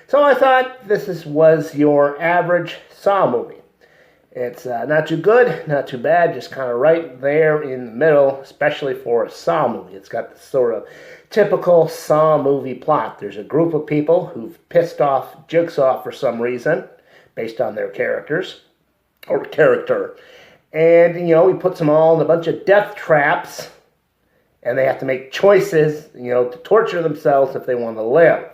So I thought was your average Saw movie. It's not too good, not too bad, just kind of right there in the middle, especially for a Saw movie. It's got the sort of typical Saw movie plot. There's a group of people who've pissed off Jigsaw for some reason, based on their characters, or character. And, he puts them all in a bunch of death traps, and they have to make choices, to torture themselves if they want to live.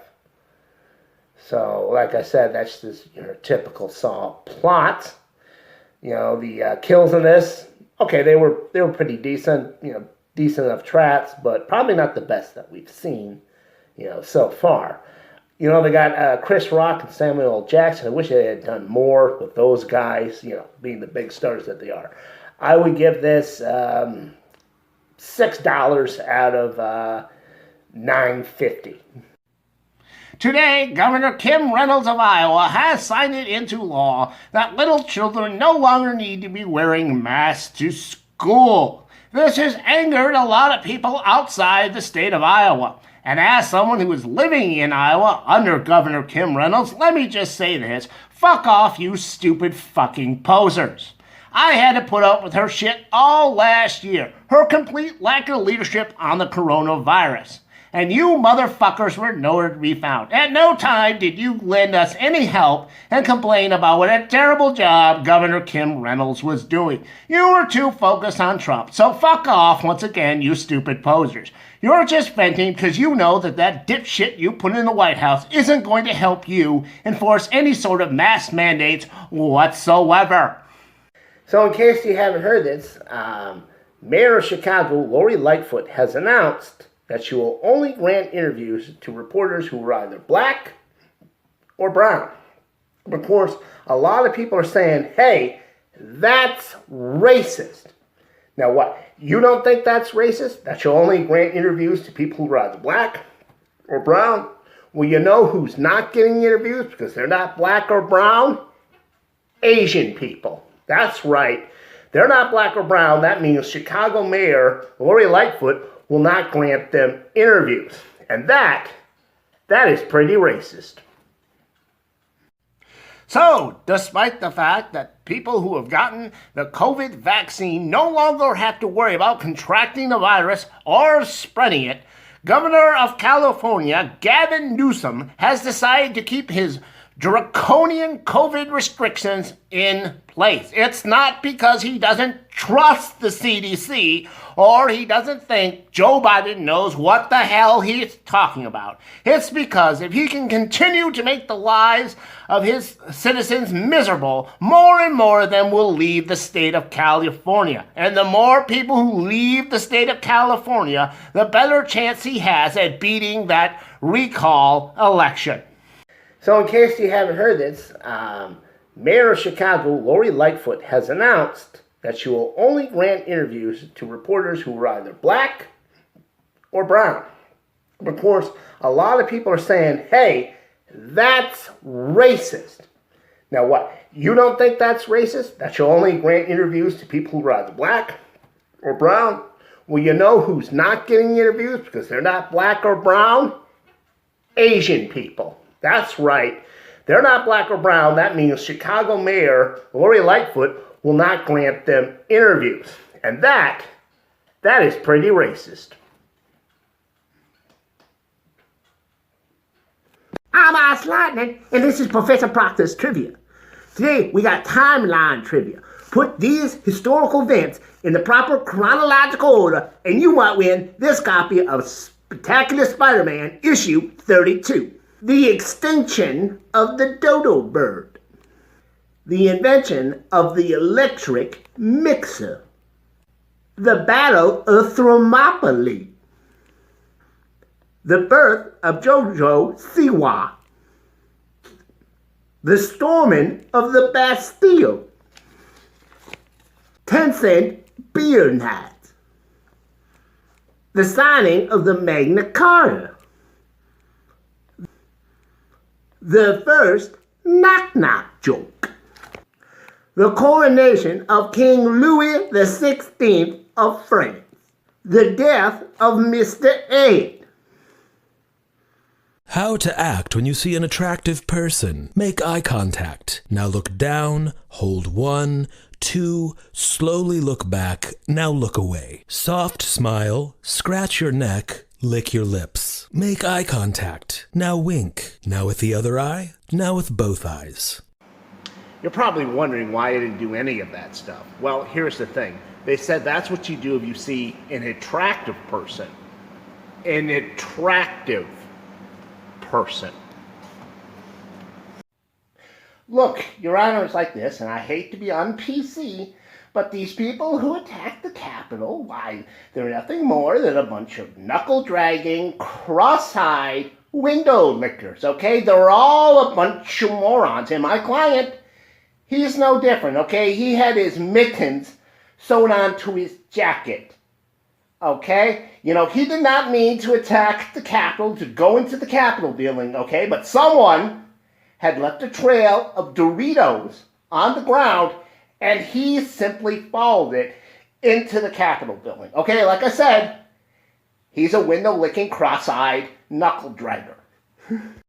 So, like I said, that's just your typical Saw plot. The kills in this, okay, they were pretty decent, decent enough traps, but probably not the best that we've seen, so far. They got Chris Rock and Samuel L. Jackson. I wish they had done more with those guys, being the big stars that they are. I would give this $6 out of $9.50. Today, Governor Kim Reynolds of Iowa has signed it into law that little children no longer need to be wearing masks to school. This has angered a lot of people outside the state of Iowa. And as someone who is living in Iowa under Governor Kim Reynolds, let me just say this: fuck off, you stupid fucking posers. I had to put up with her shit all last year, her complete lack of leadership on the coronavirus. And you motherfuckers were nowhere to be found. At no time did you lend us any help and complain about what a terrible job Governor Kim Reynolds was doing. You were too focused on Trump. So fuck off once again, you stupid posers. You're just venting because you know that dipshit you put in the White House isn't going to help you enforce any sort of mask mandates whatsoever. So in case you haven't heard this, Mayor of Chicago, Lori Lightfoot, has announced that she will only grant interviews to reporters who are either black or brown. Of course, a lot of people are saying, hey, that's racist. Now what, you don't think that's racist? That she'll only grant interviews to people who are either black or brown? Well, you know who's not getting interviews because they're not black or brown? Asian people. That's right. They're not black or brown. That means Chicago Mayor Lori Lightfoot will not grant them interviews. And that is pretty racist. So, despite the fact that people who have gotten the COVID vaccine no longer have to worry about contracting the virus or spreading it, Governor of California, Gavin Newsom, has decided to keep his draconian COVID restrictions in place. It's not because he doesn't trust the CDC or he doesn't think Joe Biden knows what the hell he's talking about. It's because if he can continue to make the lives of his citizens miserable, more and more of them will leave the state of California. And the more people who leave the state of California, the better chance he has at beating that recall election. So in case you haven't heard this, Mayor of Chicago, Lori Lightfoot, has announced that she will only grant interviews to reporters who are either black or brown. Of course, a lot of people are saying, hey, that's racist. Now what, you don't think that's racist? That she'll only grant interviews to people who are either black or brown? Well, you know who's not getting interviews because they're not black or brown? Asian people. That's right. They're not black or brown. That means Chicago Mayor Lori Lightfoot will not grant them interviews. And that is pretty racist. I'm Ice Lightning, and this is Professor Proctor's Trivia. Today, we got timeline trivia. Put these historical events in the proper chronological order, and you might win this copy of Spectacular Spider-Man issue 32. The extinction of the dodo bird. The invention of the electric mixer. The Battle of Thermopylae. The birth of Jojo Siwa. The storming of the Bastille. 10-cent beer night. The signing of the Magna Carta. The first knock-knock joke. The coronation of King Louis XVI of France. The death of Mr. Ed. How to act when you see an attractive person. Make eye contact. Now look down, hold 1, 2, slowly look back, now look away. Soft smile, scratch your neck, lick your lips. Make eye contact. Now wink. Now with the other eye, now with both eyes. You're probably wondering why I didn't do any of that stuff. Well, here's the thing. They said that's what you do if you see an attractive person. An attractive person. Look, Your Honor, it's like this, and I hate to be un-PC, but these people who attacked the Capitol, why, they're nothing more than a bunch of knuckle-dragging, cross-eyed window lickers, okay? They're all a bunch of morons. And my client, he's no different, okay? He had his mittens sewn onto his jacket, okay? You know, he did not mean to attack the Capitol, to go into the Capitol building, okay? But someone had left a trail of Doritos on the ground, and he simply followed it into the Capitol building. Okay, like I said, he's a window-licking, cross-eyed knuckle-dragger.